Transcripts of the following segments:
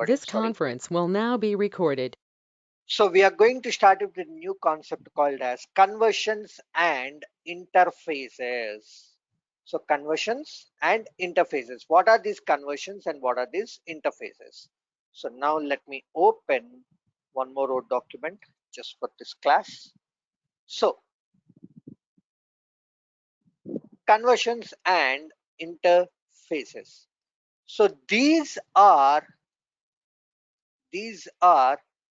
recording. This Sorry. conference will now be recorded. So we are going to start with a new concept called as conversions and interfaces. So conversions and interfaces. What are these conversions and what are these interfaces? So now let me open one more Word document just for this class. So conversions and interfaces. So these are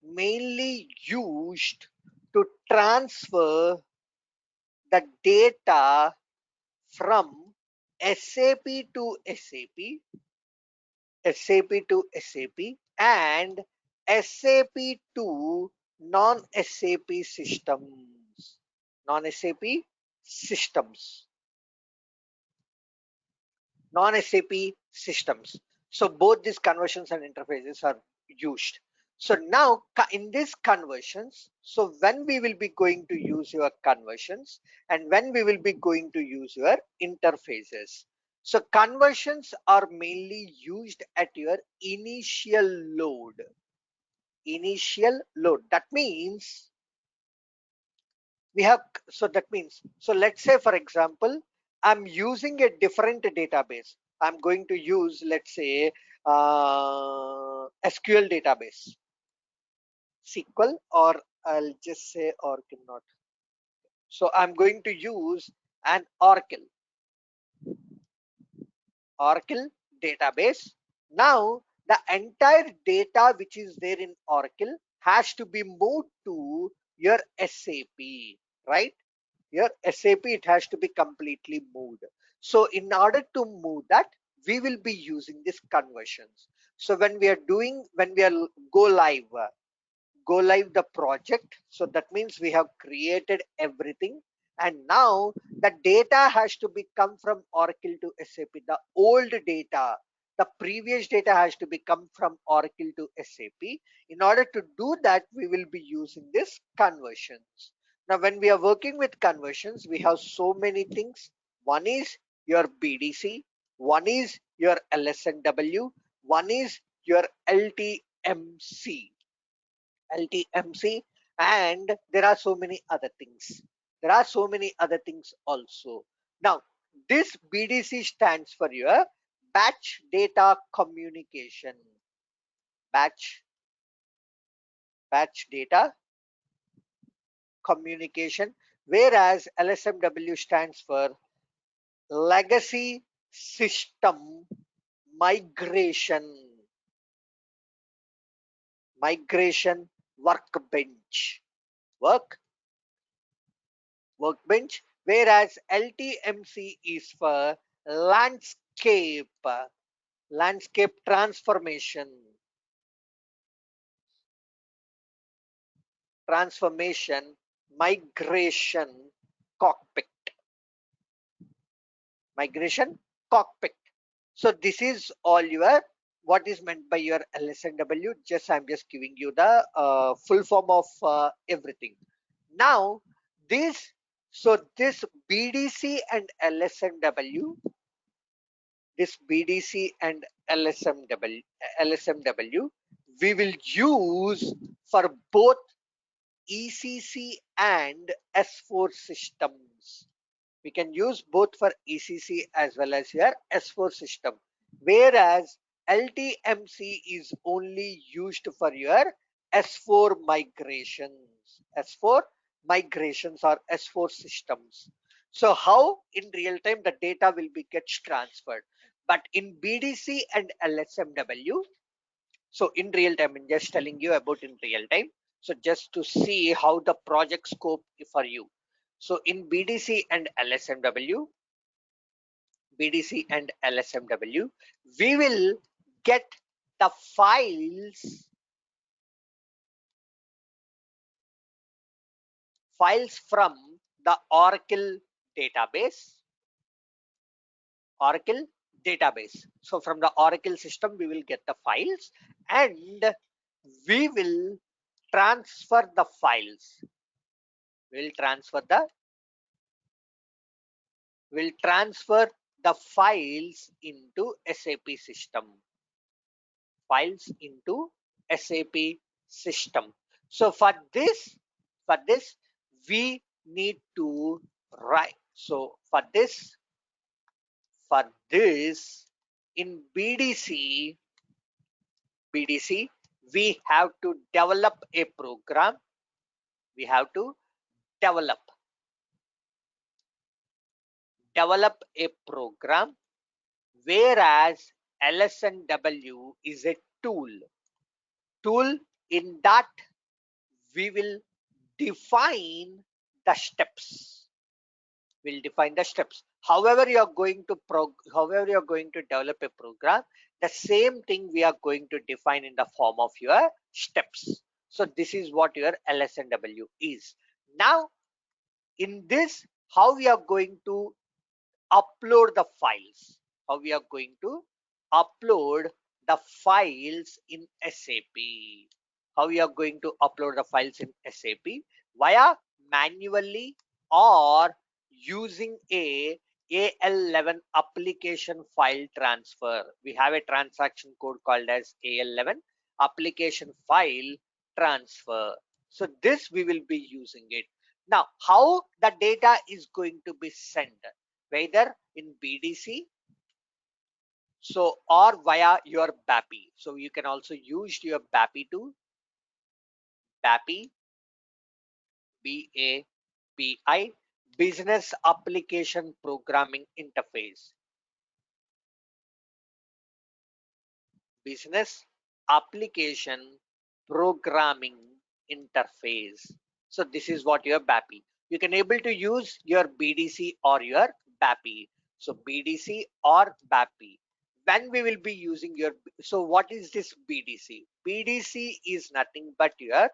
mainly used to transfer the data from SAP to SAP, SAP to SAP, and SAP to non-SAP systems. Non-SAP systems. Non-SAP systems. So both these conversions and interfaces are used. So now in these conversions, so when we will be going to use your conversions and when we will be going to use your interfaces. So conversions are mainly used at your initial load. Initial load. That means we have, so that means, so let's say for example, I'm using a different database. I'm going to use, let's say, SQL database, SQL, or I'll just say Oracle not. So I'm going to use an Oracle database. Now the entire data which is there in Oracle has to be moved to your SAP, right? Your SAP, it has to be completely moved. So in order to move that, we will be using these conversions. So when we are go live the project, so that means we have created everything, and now the data has to be come from Oracle to SAP. The old data, the previous data has to become from Oracle to SAP. In order to do that, we will be using this conversions. Now when we are working with conversions, we have so many things. One is your BDC, one is your LSNW, one is your LTMC, and there are so many other things. There are so many other things also. Now, this BDC stands for your batch data communication. Batch data communication, whereas LSMW stands for legacy system migration. Migration workbench. Workbench, whereas LTMC is for landscape transformation migration cockpit. So this is all your what is meant by your LSNW. I'm just giving you the full form of everything. Now this this BDC and LSMW, LSMW, we will use for both ECC and S4 systems. We can use both for ECC as well as your S4 system, whereas LTMC is only used for your S4 migrations. S4 migrations or S4 systems. So how in real time the data will be gets transferred? But in BDC and LSMW, so in real time, I'm just telling you about in real time. So just to see how the project scope for you. So in BDC and LSMW, we will get the files from the Oracle database. So from the Oracle system, we will get the files and we will transfer the files. We'll transfer the files into SAP system. files into SAP system. So for this we need to write. So for this in BDC we have to develop a program. We have to develop a program, whereas LSNW is a tool. In that we will define the steps. We'll define the steps. However you're going to develop a program, the same thing we are going to define in the form of your steps. So this is what your LSNW is. Now in this, how we are going to upload the files. How we are going to upload the files in SAP. How we are going to upload the files in SAP? Via manually or using a AL11 application file transfer. We have a transaction code called as AL11 application file transfer. So this we will be using it. Now, how the data is going to be sent, whether in BDC, so or via your BAPI. So you can also use your BAPI to BAPI, BAPI, Business Application Programming Interface. Business Application Programming Interface. So this is what your BAPI. You can able to use your BDC or your BAPI. So BDC or BAPI. When we will be using your, so what is this BDC? BDC is nothing but your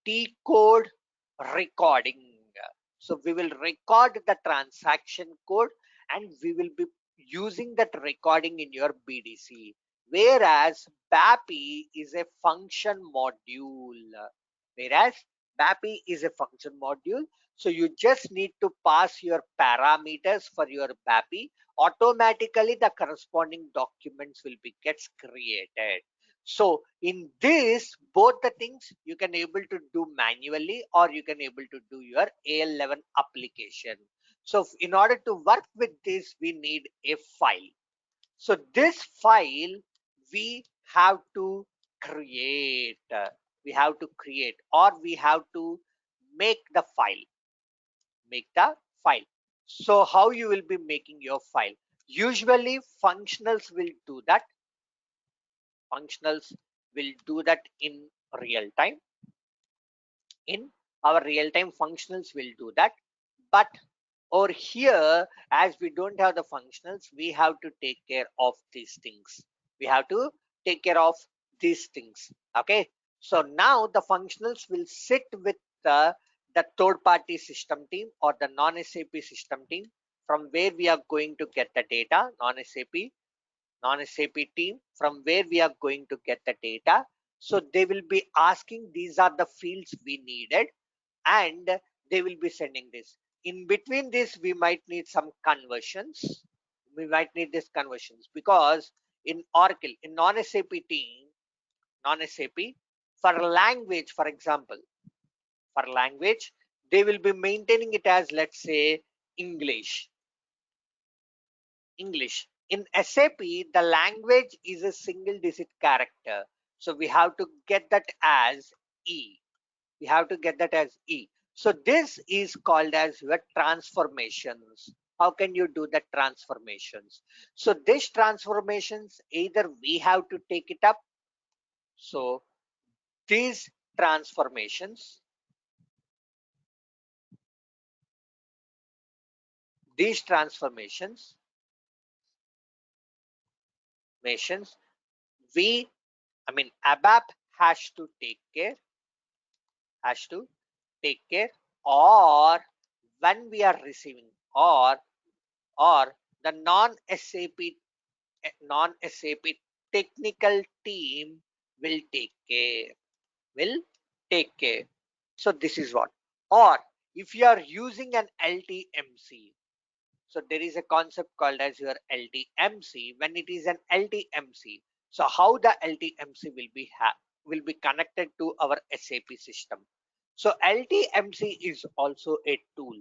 T code recording. So we will record the transaction code and we will be using that recording in your BDC. Whereas BAPI is a function module. Whereas BAPI is a function module. So you just need to pass your parameters for your BAPI. Automatically the corresponding documents will be gets created. So in this, both the things you can able to do manually or you can able to do your AL11 application. So in order to work with this, we need a file. So this file we have to create. We have to create or we have to make the file. Make the file. So how you will be making your file? Usually functionals will do that. Functionals will do that in real time. In our real time functionals will do that. But over here, as we don't have the functionals, we have to take care of these things. We have to take care of these things. Okay. So now the functionals will sit with the third party system team or the non-SAP system team, from where we are going to get the data. Non-SAP team, from where we are going to get the data. So they will be asking, these are the fields we needed, and they will be sending this. In between this, we might need some conversions. We might need this conversions because in Oracle, in non-SAP team, non-SAP, for language, for example, for language, they will be maintaining it as, let's say, English. In SAP, the language is a single digit character. So we have to get that as E. We have to get that as E. So this is called as your transformations. How can you do the transformations? So these transformations, either we have to take it up. So these transformations, these transformations, we, ABAP has to take care, has to take care, or when we are receiving, or the non-SAP technical team will take care, will take care. So this is what. Or if you are using an LTMC, so there is a concept called as your LTMC. When it is an LTMC, So how the LTMC will be connected to our SAP system. So LTMC is also a tool.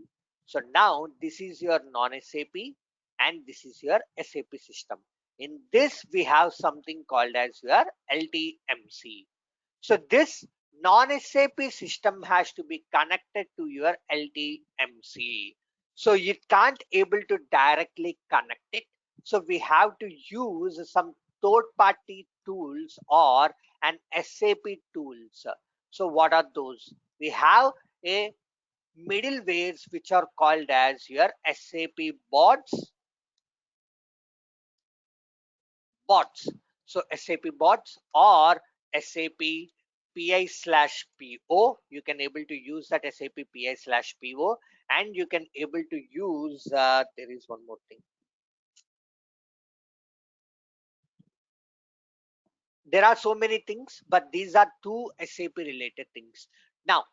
So now this is your non-SAP and this is your SAP system. In this we have something called as your LTMC. So this non-SAP system has to be connected to your LTMC. So you can't able to directly connect it. So we have to use some third-party tools or an SAP tools. So what are those? We have a middlewares which are called as your SAP bots. So SAP bots or SAP PI/PO. You can able to use that SAP PI/PO, and you can able to use. There is one more thing. There are so many things, but these are two SAP related things. Now,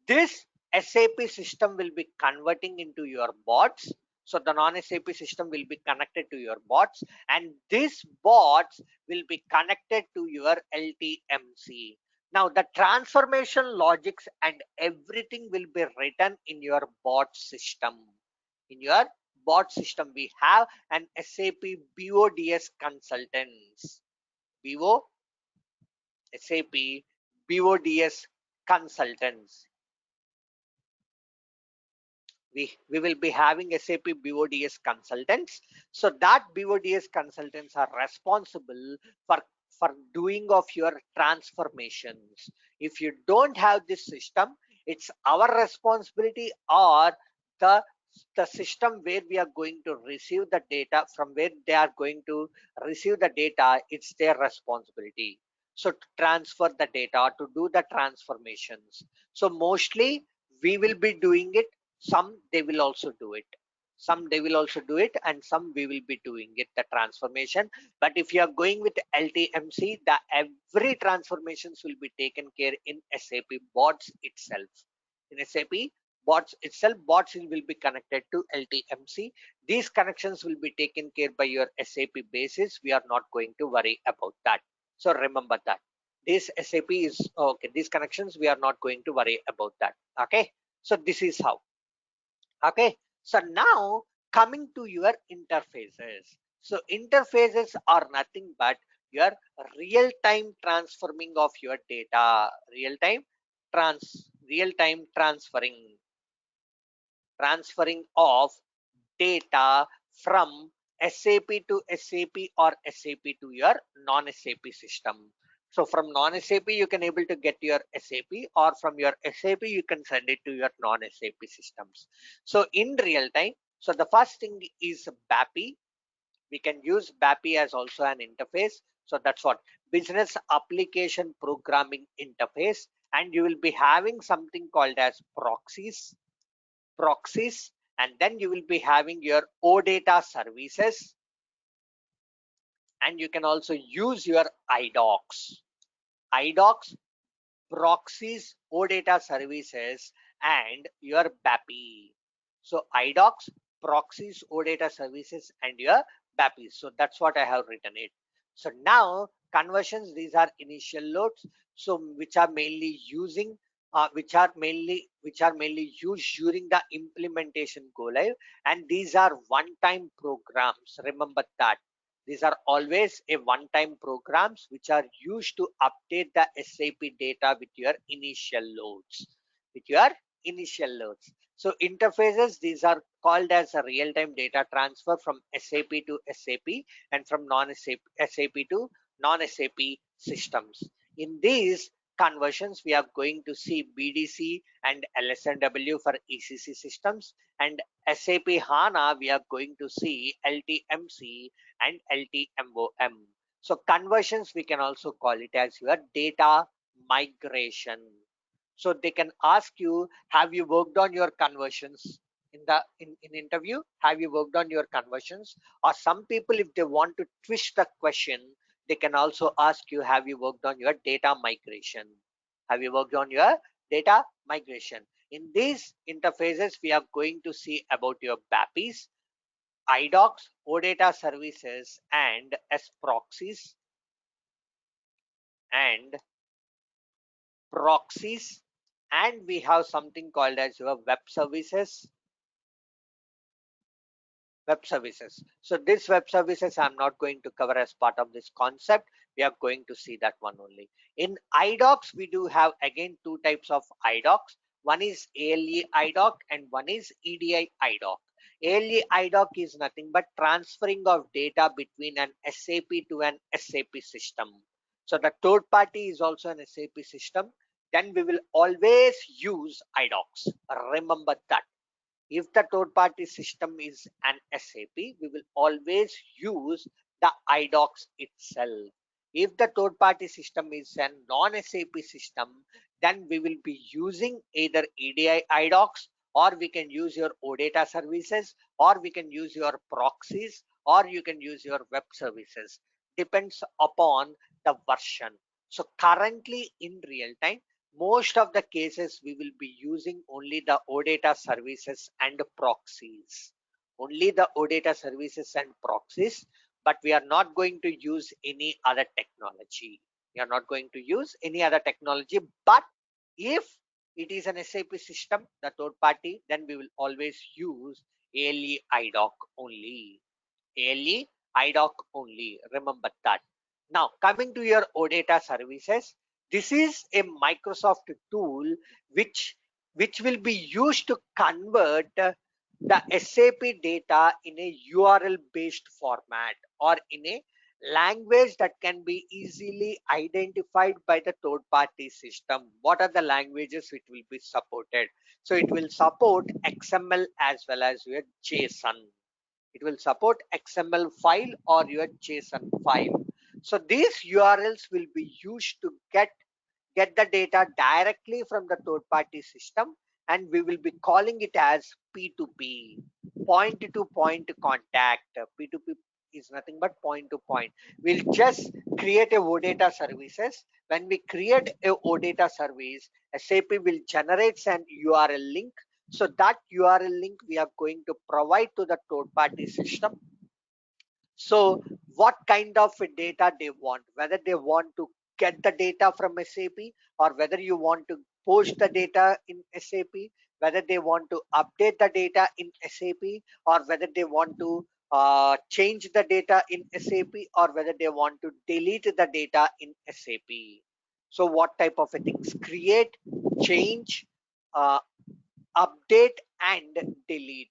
this SAP system will be converting into your bots. So the non-SAP system will be connected to your bots, and this bots will be connected to your LTMC. Now the transformation logics and everything will be written in your bot system. In your bot system, we have an SAP BODS consultants. BO SAP BODS consultants. We will be having SAP BODS consultants. So that BODS consultants are responsible for doing of your transformations. If you don't have this system, it's our responsibility or the the system where we are going to receive the data, from where they are going to receive the data, it's their responsibility. So to transfer the data, to do the transformations. So mostly we will be doing it, some they will also do it, some they will also do it, and some we will be doing it, the transformation. But if you are going with LTMC, the every transformations will be taken care in SAP bots itself. In SAP bots itself, bots will be connected to LTMC. These connections will be taken care by your SAP basis. We are not going to worry about that. So remember that this SAP is okay, these connections we are not going to worry about that. Okay, so this is how. Okay, so now coming to your interfaces. So interfaces are nothing but your real-time transforming of your data, real-time transferring of data from SAP to SAP or SAP to your non-SAP system. So from non-SAP you can able to get your SAP, or from your SAP you can send it to your non-SAP systems. So in real time, so the first thing is BAPI. We can use BAPI as also an interface. So that's what business application programming interface, and you will be having something called as proxies, and then you will be having your OData services, and you can also use your idocs, proxies, OData services, and your BAPI. So idocs, proxies, OData services, and your BAPI. So that's what I have written it. So now conversions, these are initial loads, so which are mainly using which are mainly used during the implementation go live, and these are one-time programs. Remember that these are always a one-time programs which are used to update the SAP data with your initial loads. With your initial loads. So interfaces, these are called as a real-time data transfer from SAP to SAP and from non-SAP SAP to non-SAP systems. In these conversions, we are going to see BDC and LSNW for ECC systems, and SAP HANA, we are going to see LTMC and LTMOM. So conversions, we can also call it as your data migration. So they can ask you, have you worked on your conversions in interview? Have you worked on your conversions? Or some people, if they want to twist the question, they can also ask you, have you worked on your data migration? Have you worked on your data migration? In these interfaces, we are going to see about your BAPIs, idocs, OData services, and S proxies. and proxies, and we have something called as your web services. So this web services I'm not going to cover as part of this concept. We are going to see that one only. In idocs, we do have again two types of idocs. One is ALE idoc and one is EDI idoc. ALE idoc is nothing but transferring of data between an SAP to an SAP system. So the third party is also an SAP system. Then we will always use idocs. Remember that. If the third party system is an SAP, we will always use the idocs itself. If the third party system is a non-SAP system, then we will be using either EDI idocs, or we can use your OData services, or we can use your proxies, or you can use your web services. Depends upon the version. So currently in real time, most of the cases we will be using only the OData services and proxies. Only the OData services and proxies, but we are not going to use any other technology. We are not going to use any other technology, but if it is an SAP system, the third party, then we will always use ALE IDOC only. ALE IDOC only. Remember that. Now, coming to your OData services, this is a Microsoft tool which will be used to convert the SAP data in a URL based format or in a language that can be easily identified by the third party system. What are the languages it will be supported? So it will support XML as well as your JSON. It will support XML file or your JSON file. So these URLs will be used to get the data directly from the third party system, and we will be calling it as P2P, point to point contact. P2P is nothing but point to point. We'll just create a OData services. When we create a OData service, SAP will generate an URL link. So that URL link we are going to provide to the third party system. So what kind of data they want, whether they want to get the data from SAP, or whether you want to post the data in SAP, whether they want to update the data in SAP, or whether they want to change the data in SAP, or whether they want to delete the data in SAP. So what type of things? Create, change, uh, update, and delete.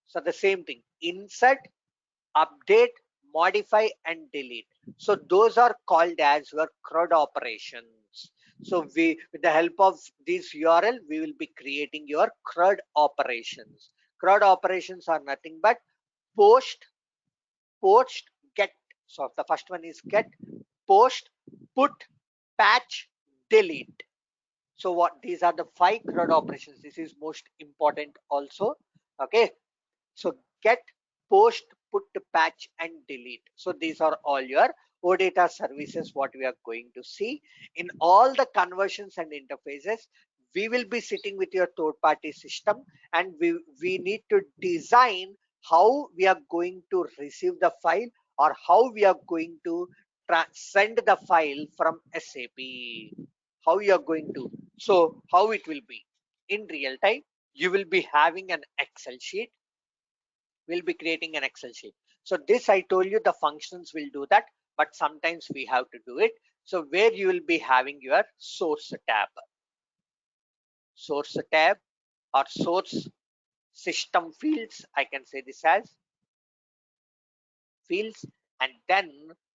So the same thing. Insert, update, modify, and delete. So those are called as your CRUD operations. So we, with the help of this URL, we will be creating your CRUD operations. CRUD operations are nothing but post, get. So the first one is get, post, put, patch, delete. So what, these are the 5 CRUD operations. This is most important also. Okay. So get, post, put, patch, and delete. So these are all your OData services what we are going to see. In all the conversions and interfaces, we will be sitting with your third party system, and we need to design how we are going to receive the file, or how we are going to send the file from SAP. How you are going to. So how it will be in real time, you will be having an Excel sheet. We'll be creating an Excel sheet. So this, I told you, the functions will do that, but sometimes we have to do it. So where you will be having your source tab or source system fields, I can say this as fields. And then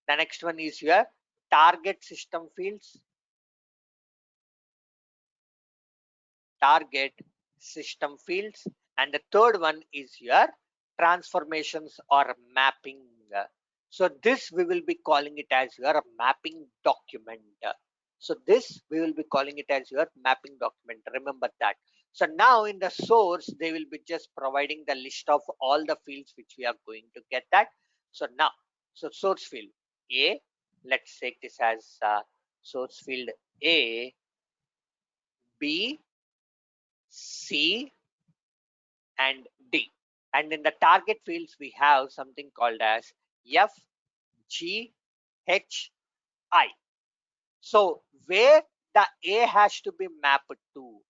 the next one is your target system fields, target system fields, and the third one is your transformations or mapping. So this we will be calling it as your mapping document. So this we will be calling it as your mapping document. Remember that. So now in the source, they will be just providing the list of all the fields which we are going to get that. So now, so source field A, let's take this as source field A, B, C, and D. And in the target fields, we have something called as F, G, H, I. So where the A has to be mapped to.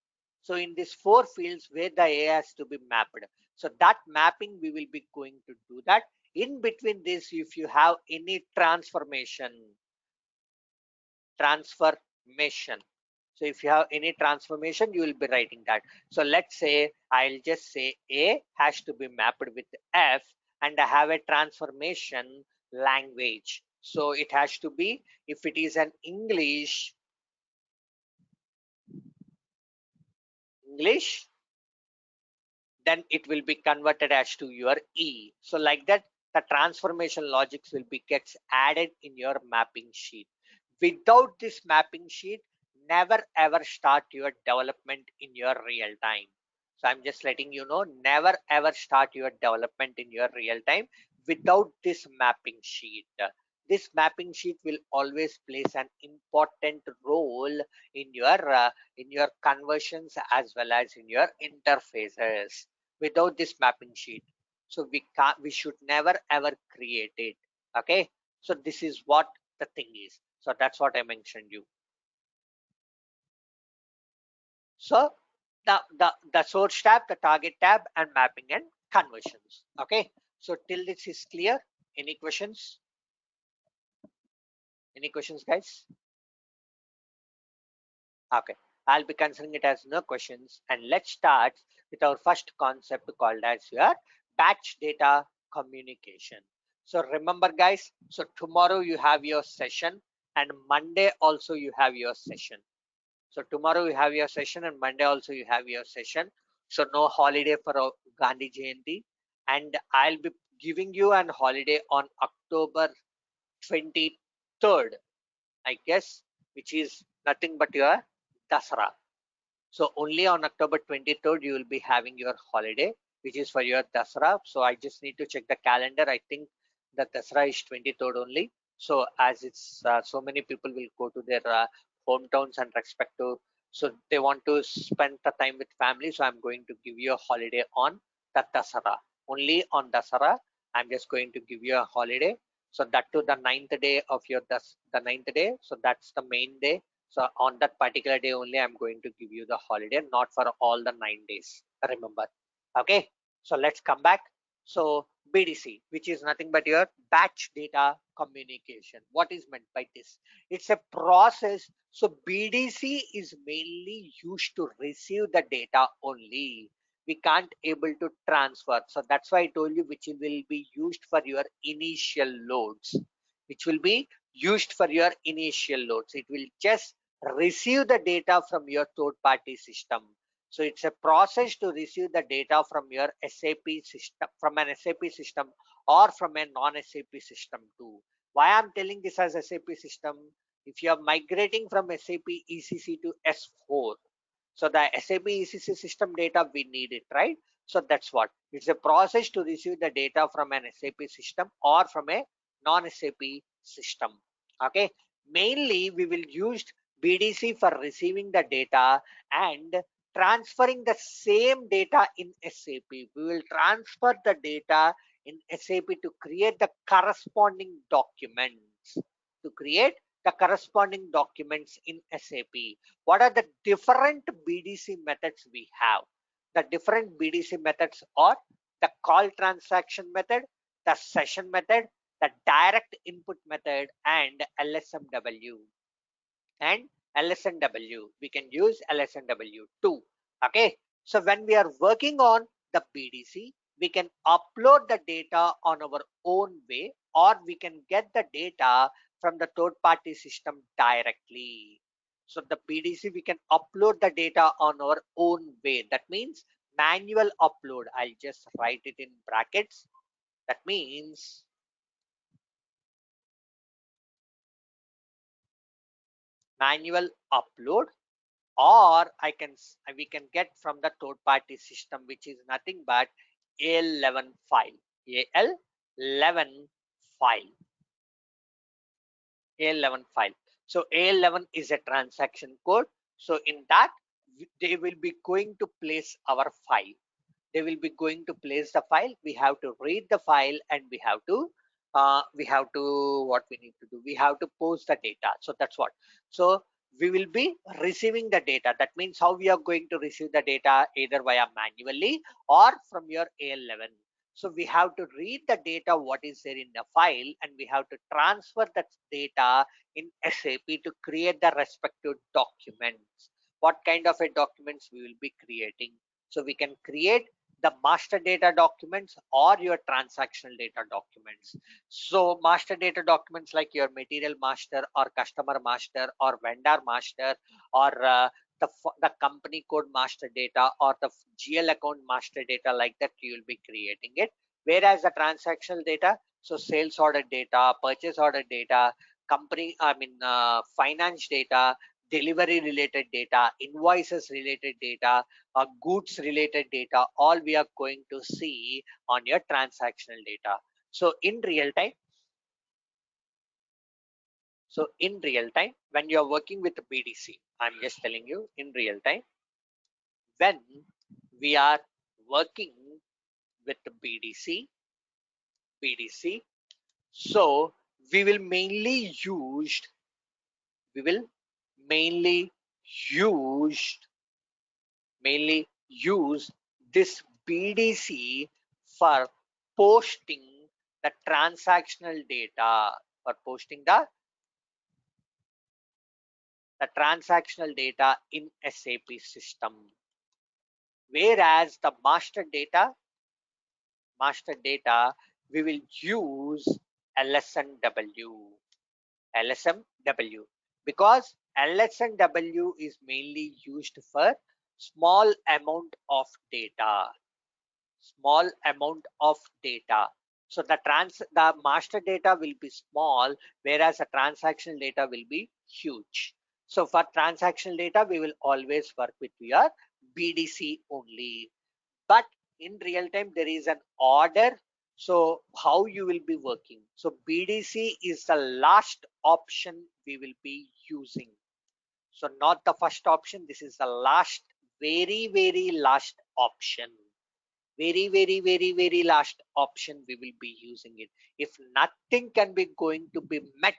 So in these four fields where the A has to be mapped. So that mapping we will be going to do that. In between this, if you have any transformation. So if you have any transformation, you will be writing that. So let's say I'll just say A has to be mapped with F and I have a transformation language. So it has to be, if it is an English, then it will be converted as to your E. So like that, the transformation logics will be gets added in your mapping sheet. Without this mapping sheet, never ever start your development in your real time. So I'm just letting you know, never ever start your development in your real time without this mapping sheet. This mapping sheet will always plays an important role in your conversions as well as in your interfaces. Without this mapping sheet, so we should never ever create it. Okay, so this is what the thing is. So that's what I mentioned you. So the source tab, the target tab, and mapping and conversions. Okay, so till this is clear. Any questions? Any questions, guys? Okay, I'll be considering it as no questions, and let's start with our first concept called as your batch data communication. So remember, guys, so tomorrow you have your session, and Monday also you have your session. So tomorrow you have your session, and Monday also you have your session. So no holiday for Gandhi Jayanti, and I'll be giving you an holiday on October 23rd, I guess, which is nothing but your Dasara. So only on October 23rd you will be having your holiday, which is for your Dasara. So I just need to check the calendar. I think the Dasara is 23rd only. So as it's so many people will go to their hometowns and respective, so they want to spend the time with family. So I'm going to give you a holiday on the Dasara. Only on Dasara, I'm just going to give you a holiday. So that to the ninth day of your the ninth day. So that's the main day. So on that particular day only, I'm going to give you the holiday, not for all the 9 days. Remember. Okay. So let's come back. So BDC, which is nothing but your batch data communication. What is meant by this? It's a process. So BDC is mainly used to receive the data only. We can't able to transfer. So that's why I told you which will be used for your initial loads. Which will be used for your initial loads. It will just receive the data from your third party system. So it's a process to receive the data from your SAP system, from an SAP system or from a non-SAP system too. Why I'm telling this as SAP system? If you are migrating from SAP ECC to S4, so the SAP ECC system data we need it, right? So that's what it's a process to receive the data from an SAP system or from a non-SAP system. Okay, mainly we will use BDC for receiving the data and transferring the same data in SAP. We will transfer the data in SAP to create the corresponding documents. To create the corresponding documents in SAP. What are the different BDC methods we have? The different BDC methods are the call transaction method, the session method, the direct input method, and LSMW. And LSMW, we can use LSMW too. Okay, so when we are working on the BDC, we can upload the data on our own way, or we can get the data from the third party system directly. So the BDC, we can upload the data on our own way. That means manual upload. I'll just write it in brackets. That means manual upload, or we can get from the third party system, which is nothing but AL11 file. AL11 file. AL11 file. So AL11 is a transaction code. So in that, they will be going to place our file. They will be going to place the file. We have to read the file and we have to we have to, what we need to do, we have to post the data. So that's what. So we will be receiving the data. That means how we are going to receive the data, either via manually or from your AL11. So we have to read the data what is there in the file, and we have to transfer that data in SAP to create the respective documents. What kind of a documents we will be creating? So we can create the master data documents or your transactional data documents. So master data documents like your material master or customer master or vendor master, or the company code master data or the GL account master data, like that you will be creating it. Whereas the transactional data, so sales order data, purchase order data, company, finance data, delivery related data, invoices related data, goods related data, all we are going to see on your transactional data. So in real time, when you are working with BDC, I'm just telling you, in real time, when we are working with BDC, so we will mainly we will mainly use use this BDC for posting the transactional data, for posting the transactional data in SAP system. Whereas the master data, we will use LSNW, LSMW, because LSNW is mainly used for small amount of data, small amount of data. So the master data will be small, whereas the transactional data will be huge. So for transactional data, we will always work with your BDC only. But in real time, there is an order. So how you will be working? So BDC is the last option we will be using. So not the first option. This is the last, very, very last option. Very, very, very, very last option we will be using it. If nothing can be going to be met,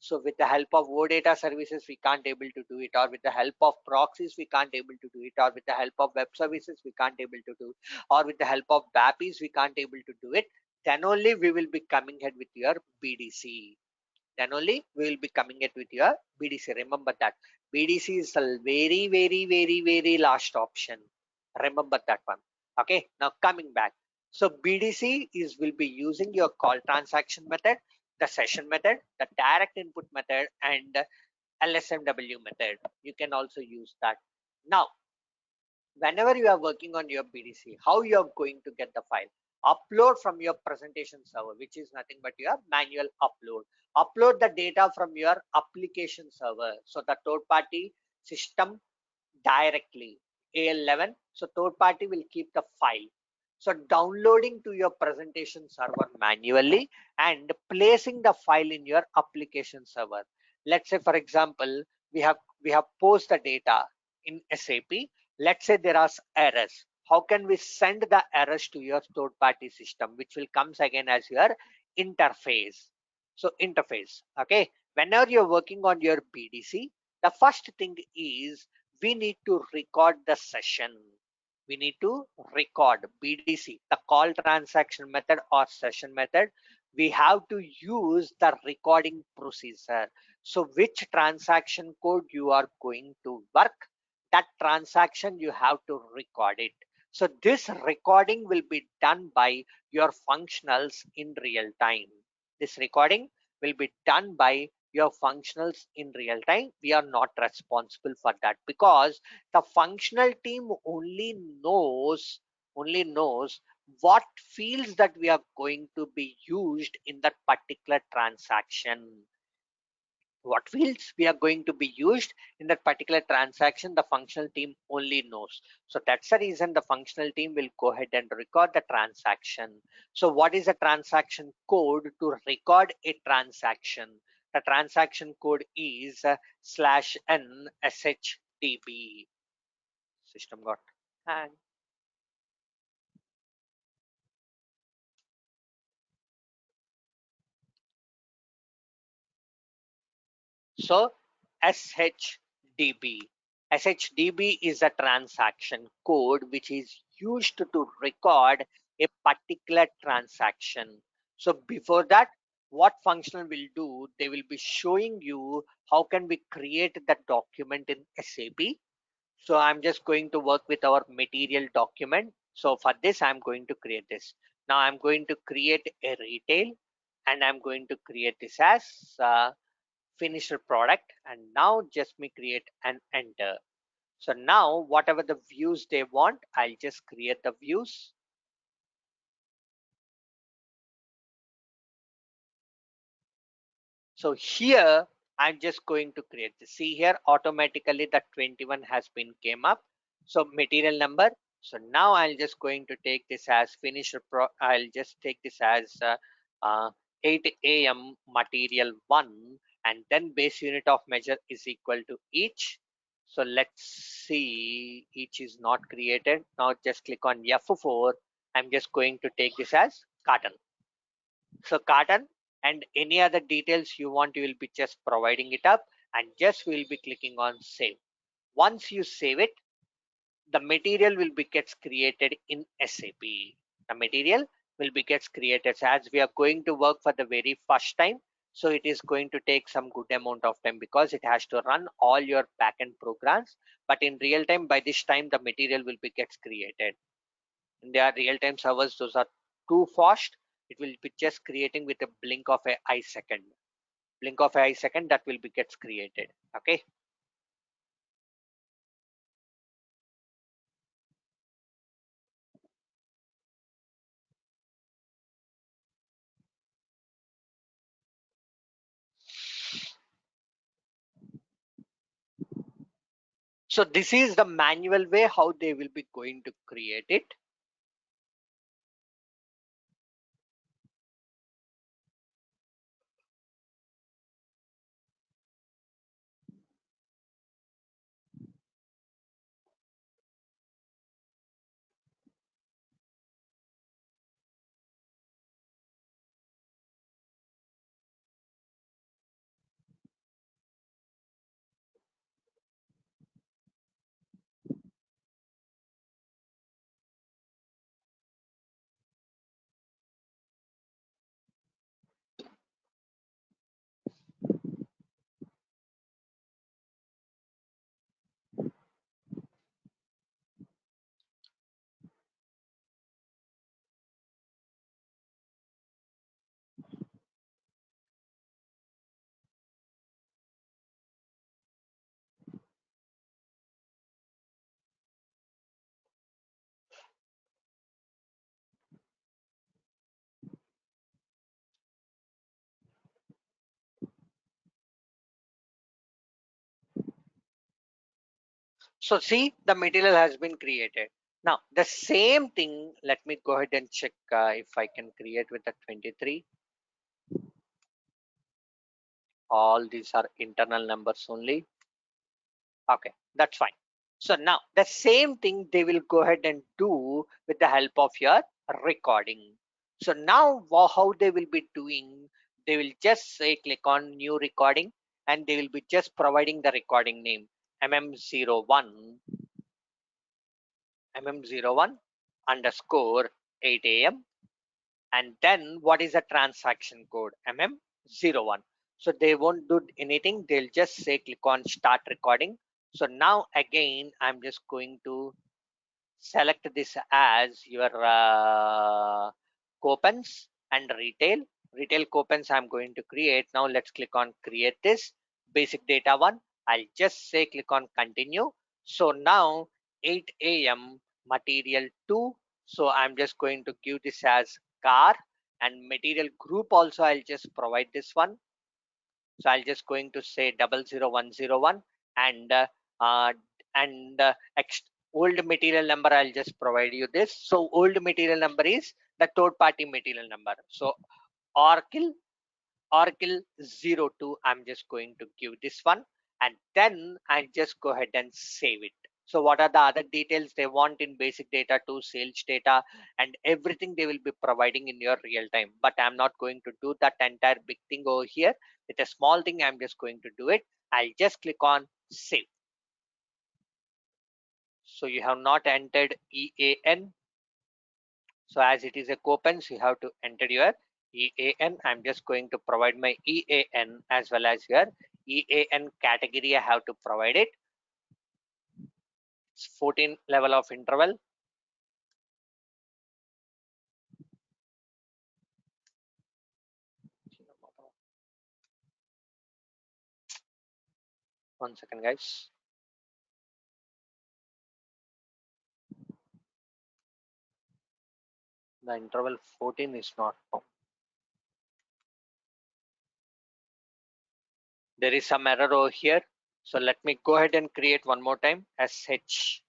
so with the help of OData services, we can't able to do it, or with the help of proxies, we can't able to do it, or with the help of web services, we can't able to do, or with the help of BAPIs, we can't able to do it, then only we will be coming ahead with your BDC. Then only we will be coming it with your BDC. Remember that BDC is the very, very, very, very last option. Remember that one. Okay, now coming back. So BDC is will be using your call transaction method, the session method, the direct input method, and LSMW method. You can also use that. Now, whenever you are working on your BDC, how you are going to get the file? Upload from your presentation server, which is nothing but your manual upload. Upload the data from your application server. So the third party system directly, AL11. So third party will keep the file. So downloading to your presentation server manually and placing the file in your application server. Let's say, for example, we have post the data in SAP. Let's say there are errors. How can we send the errors to your third party system, which will comes again as your interface? So interface. Okay. Whenever you're working on your BDC, the first thing is we need to record the session. We need to record BDC, the call transaction method or session method. We have to use the recording procedure. So which transaction code you are going to work, that transaction you have to record it. So this recording will be done by your functionals in real time. This recording will be done by your functionals in real time. We are not responsible for that, because the functional team only knows what fields that we are going to be used in that particular transaction. What fields we are going to be used in that particular transaction, the functional team only knows. So that's the reason the functional team will go ahead and record the transaction. So what is the transaction code to record a transaction? The transaction code is /n shtb. System got hang. So SHDB. SHDB is a transaction code which is used to record a particular transaction. So before that, what function will do, they will be showing you how can we create that document in SAP. So I'm just going to work with our material document. So for this, I'm going to create this. Now I'm going to create a retail, and I'm going to create this as finished product, and now just me create an enter. So now whatever the views they want, I'll just create the views. So here I'm just going to create this. See here, automatically the 21 has been came up. So material number. So now I'll just going to take this as finished I'll just take this as uh, 8 a.m. material 1, and then base unit of measure is equal to each. So let's see, each is not created. Now just click on F4. I'm just going to take this as carton. So carton, and any other details you want, you will be just providing it up, and just will be clicking on save. Once you save it, the material will be gets created in SAP. The material will be gets created as we are going to work for the very first time. So it is going to take some good amount of time because it has to run all your backend programs. But in real time, by this time, the material will be gets created. And their real-time servers, those are too fast. It will be just creating with a blink of a eye second. Blink of a eye second, that will be gets created. Okay. So this is the manual way how they will be going to create it. So see, the material has been created. Now the same thing, let me go ahead and check if I can create with the 23. All these are internal numbers only. Okay, that's fine. So now the same thing they will go ahead and do with the help of your recording. So now how they will be doing, they will just say click on new recording, and they will be just providing the recording name mm01 mm01 underscore 8 a.m. and then what is the transaction code mm01. So they won't do anything, they'll just say click on start recording. So now again I'm just going to select this as your coupons and retail coupons I'm going to create. Now let's click on create this basic data one. I'll just say click on continue. So now 8 a.m. material 2. So I'm just going to give this as car, and material group also I'll just provide this one. So I'll just going to say 00101, and uh, and old material number I'll just provide you this. So old material number is the third party material number. So Oracle Oracle 02, I'm just going to give this one, and then I just go ahead and save it. So what are the other details they want in basic data to sales data and everything they will be providing in your real time. But I'm not going to do that entire big thing over here. with a small thing. I'm just going to do it. I'll just click on save. So you have not entered EAN. So as it is a coupon, so you have to enter your EAN. I'm just going to provide my EAN as well as your EAN category. I have to provide it. It's 14 level of interval. One second, guys. The interval 14 is not found. There is some error over here. So let me go ahead and create one more time. SHDB.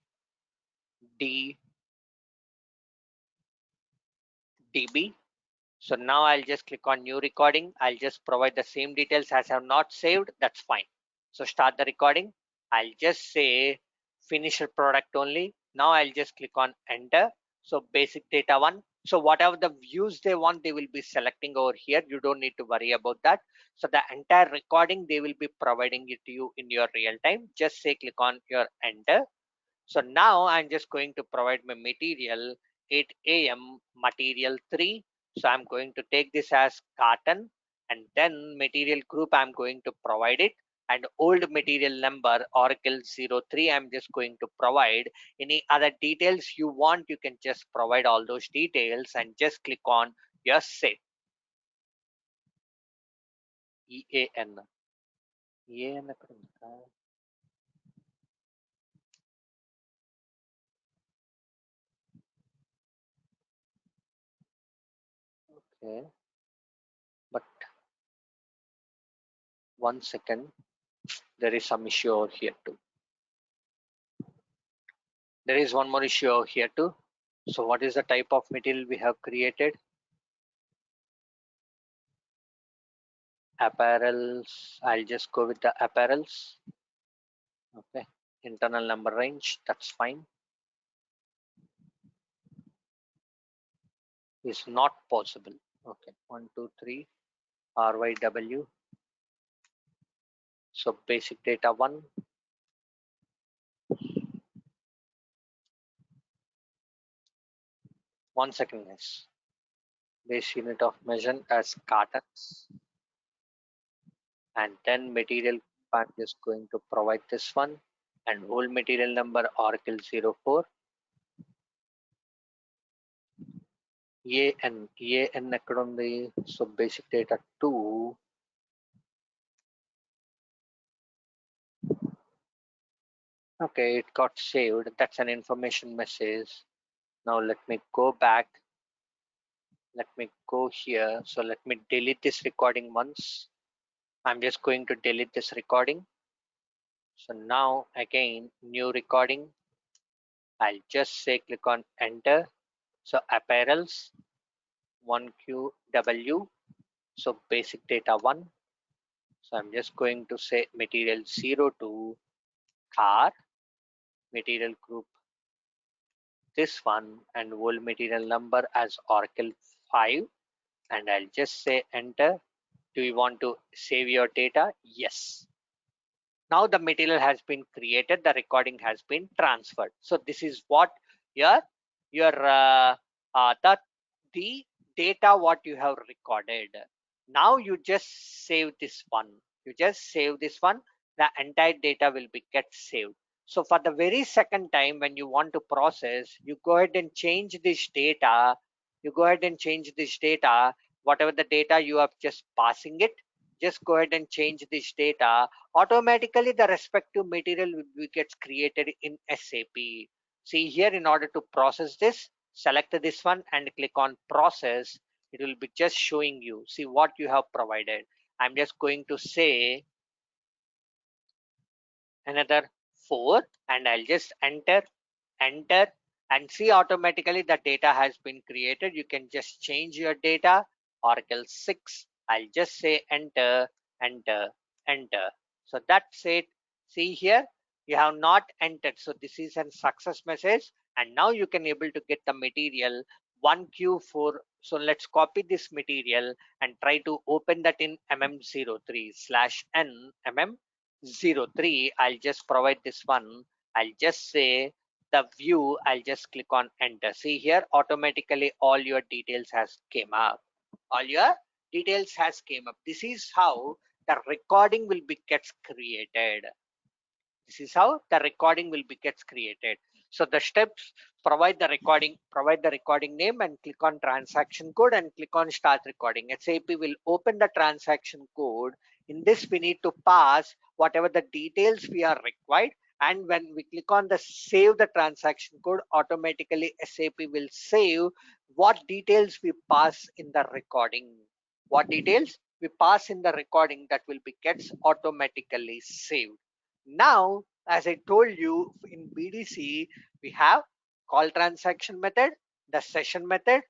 So now I'll just click on new recording. I'll just provide the same details as I have not saved. That's fine. So start the recording. I'll just say finished product only. Now I'll just click on enter. So basic data one. So whatever the views they want, they will be selecting over here. You don't need to worry about that. So the entire recording, they will be providing it to you in your real time. Just say click on your enter. So now I'm just going to provide my material 8 a.m. material 3. So I'm going to take this as carton, and then material group I'm going to provide it, and old material number Oracle 03 I'm just going to provide. Any other details you want, you can just provide all those details and just click on your save. EAN. EAN. Okay, but one second, there is some issue over here too. There is one more issue over here too. So what is the type of material we have created? Apparels. I'll just go with the apparels. Okay. Internal number range. That's fine. Is not possible. Okay. 1, 2, 3. RYW. So basic data 1. One second, guys. Base unit of measure as cartons. And then material. I'm just going to provide this one. And whole material number Oracle 04. EAN ఎక్కడ ఉంది? So basic data 2. Okay, it got saved. That's an information message. Now let me go back. Let me go here. So let me delete this recording once. I'm just going to delete this recording. So now again, new recording. I'll just say click on enter. So apparels 1QW. So basic data 1. So I'm just going to say material 02 car, material group this one, and whole material number as Oracle 5, and I'll just say enter. Do you want to save your data? Yes. Now the material has been created, the recording has been transferred. So this is what your the data what you have recorded. Now you just save this one. You just save this one. The entire data will be get saved. So for the very second time when you want to process, you go ahead and change this data. You go ahead and change this data. Whatever the data you are just passing it, just go ahead and change this data. Automatically the respective material will be gets created in SAP. See here, in order to process this, select this one and click on process. It will be just showing you, see what you have provided. I'm just going to say another 4 and I'll just enter and see automatically the data has been created. You can just change your data. Oracle 6. I'll just say enter, enter, enter. So that's it. See here, you have not entered. So this is a success message, and now you can able to get the material 1Q4. So let's copy this material and try to open that in mm03/n mm03. I'll just provide this one. I'll just say the view. I'll just click on enter. See here, automatically all your details has came up. All your details has came up. This is how the recording will be gets created. This is how the recording will be gets created. So the steps: provide the recording name and click on transaction code and click on start recording. SAP will open the transaction code. In this, we need to pass whatever the details we are required. And when we click on the save the transaction code, automatically SAP will save what details we pass in the recording. What details we pass in the recording, that will be gets automatically saved. Now, as I told you, in BDC, we have call transaction method, the session method,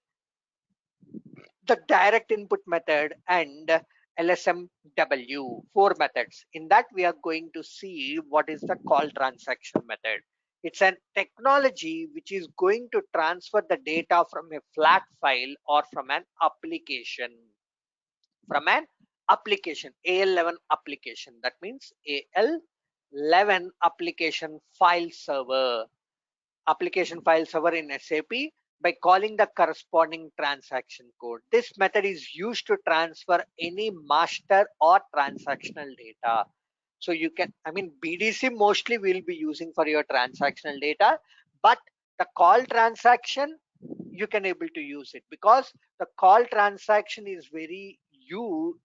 the direct input method, and LSMW, four methods. In that, we are going to see what is the call transaction method. It's an technology which is going to transfer the data from a flat file or from an application. From an application, AL11 application. That means AL11 application file server in SAP, by calling the corresponding transaction code. This method is used to transfer any master or transactional data. So you can, I mean, BDC mostly will be using for your transactional data, but the call transaction, you can able to use it, because the call transaction is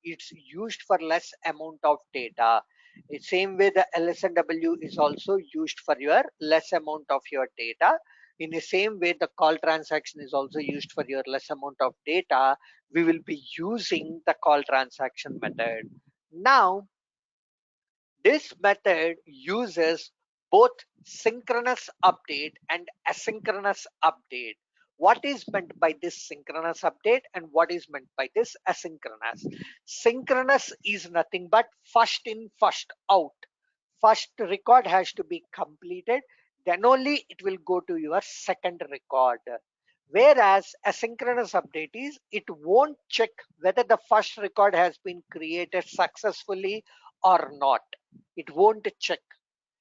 it's used for less amount of data. The same way the LSNW is also used for your less amount of your data. In the same way, the call transaction is also used for your less amount of data. We will be using the call transaction method. Now, this method uses both synchronous update and asynchronous update. What is meant by this synchronous update and what is meant by this asynchronous? Synchronous is nothing but first in, first out. First record has to be completed, then only it will go to your second record. Whereas asynchronous update is, it won't check whether the first record has been created successfully or not. It won't check.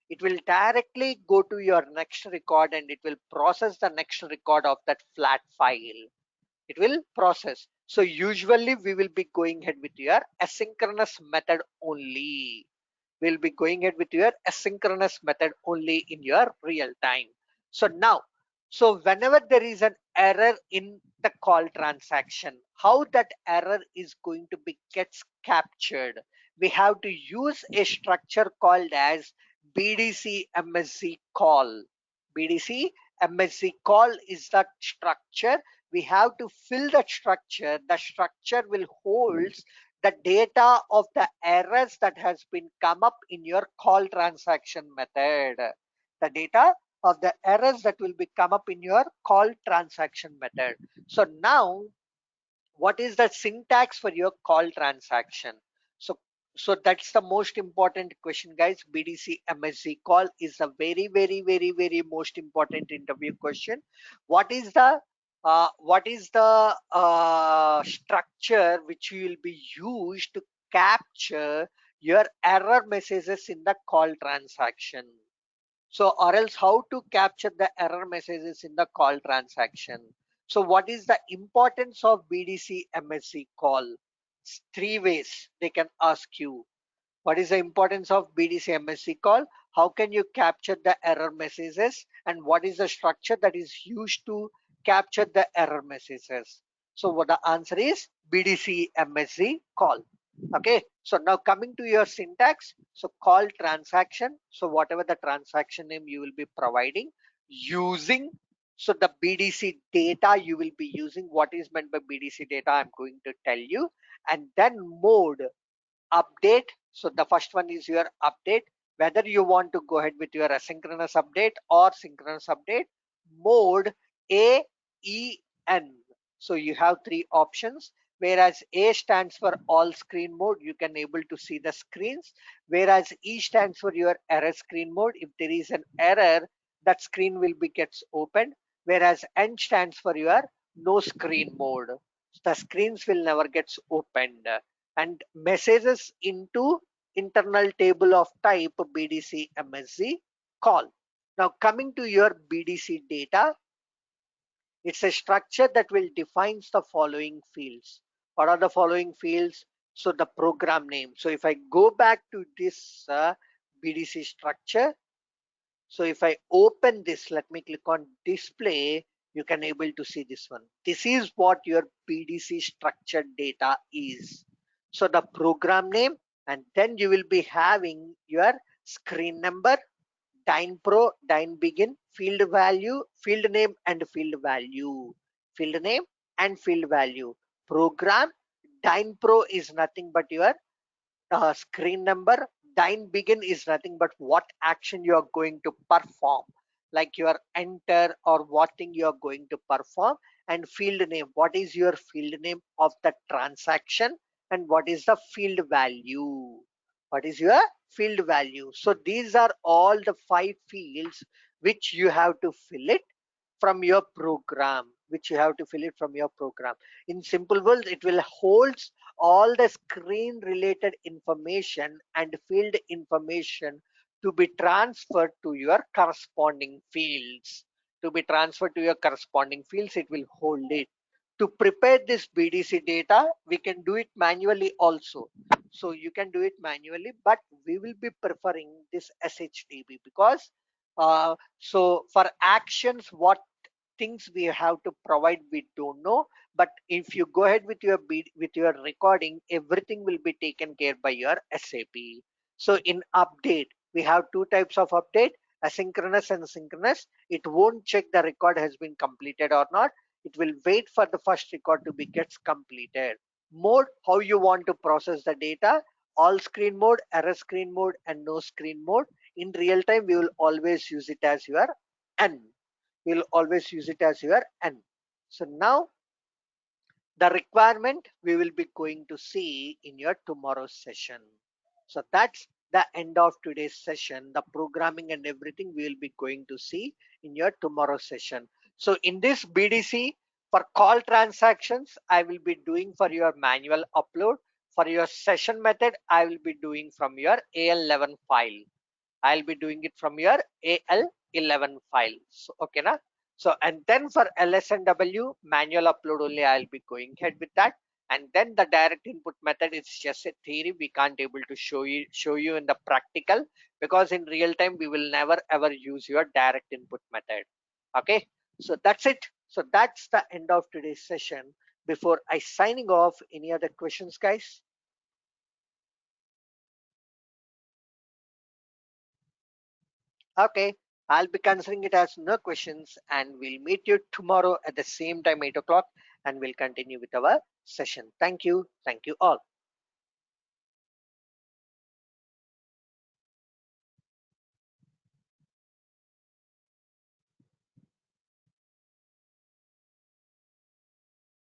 It will directly go to your next record and it will process the next record of that flat file. It will process. So usually we will be going ahead with your asynchronous method only. We'll be going ahead with your asynchronous method only in your real time. So now, so whenever there is an error in the call transaction, how that error is going to be gets captured, we have to use a structure called as BDC MSC call. BDC MSC call is the structure. We have to fill that structure. The structure will hold the data of the errors that has been come up in your call transaction method. The data of the errors that will be come up in your call transaction method. So now, what is the syntax for your call transaction? So so that's the most important question, guys. BDC MSC call is a very most important interview question. What is the structure which will be used to capture your error messages in the call transaction? So, or else how to capture the error messages in the call transaction? So what is the importance of BDC MSC call? Three ways they can ask you. What is the importance of BDC MSC call? How can you capture the error messages? And what is the structure that is used to capture the error messages? So what the answer is, BDC MSC call. Okay, so now coming to your syntax. So call transaction. So whatever the transaction name you will be providing using. So the BDC data you will be using. What is meant by BDC data, I'm going to tell you. And then mode, update. So the first one is your update, whether you want to go ahead with your asynchronous update or synchronous update. Mode, AEN. So you have three options. Whereas A stands for all screen mode, you can able to see the screens. Whereas E stands for your error screen mode. If there is an error, that screen will be gets opened. Whereas N stands for your no screen mode. The screens will never gets opened, and messages into internal table of type BDC MSG call. Now coming to your BDC data, it's a structure that will define the following fields. What are the following fields? So the program name. So if I go back to this BDC structure, so if I open this, let me click on display, you can able to see this one. This is what your BDC structured data is. So the program name, and then you will be having your screen number, Dine Pro, Dine Begin, field value, field name and field value. Field name and field value. Program, Dine Pro is nothing but your screen number. Dine Begin is nothing but what action you are going to perform, like your enter or what thing you are going to perform. And field name, what is your field name of the transaction, and what is the field value, what is your field value. So these are all the 5 fields which you have to fill it from your program, which you have to fill it from your program. In simple words, it will holds all the screen related information and field information to be transferred to your corresponding fields. To be transferred to your corresponding fields, it will hold it. To prepare this BDC data, we can do it manually also. So you can do it manually, but we will be preferring this SHDB because so for actions, what things we have to provide we don't know, but if you go ahead with your with your recording, everything will be taken care by your SAP. So in update, we have 2 types of update, asynchronous and synchronous. It won't check the record has been completed or not. It will wait for the first record to be gets completed. Mode, how you want to process the data, all screen mode, error screen mode and no screen mode. In real time, we will always use it as your N. We'll always use it as your N. So now the requirement we will be going to see in your tomorrow's session. So that's the end of today's session. The programming and everything we will be going to see in your tomorrow's session. So in this BDC, for call transactions, I will be doing for your manual upload. For your session method, I will be doing from your AL11 file. I'll be doing it from your AL11 file. So, okay, na? So, and then for LSNW manual upload only, I'll be going ahead with that. And then the direct input method is just a theory. We can't able to show you in the practical, because in real time we will never ever use your direct input method. Okay, so that's it. So that's the end of today's session. Before I signing off, any other questions, guys? Okay, I'll be considering it as no questions, and we'll meet you tomorrow at the same time, 8 o'clock, and we'll continue with our session. Thank you. Thank you all.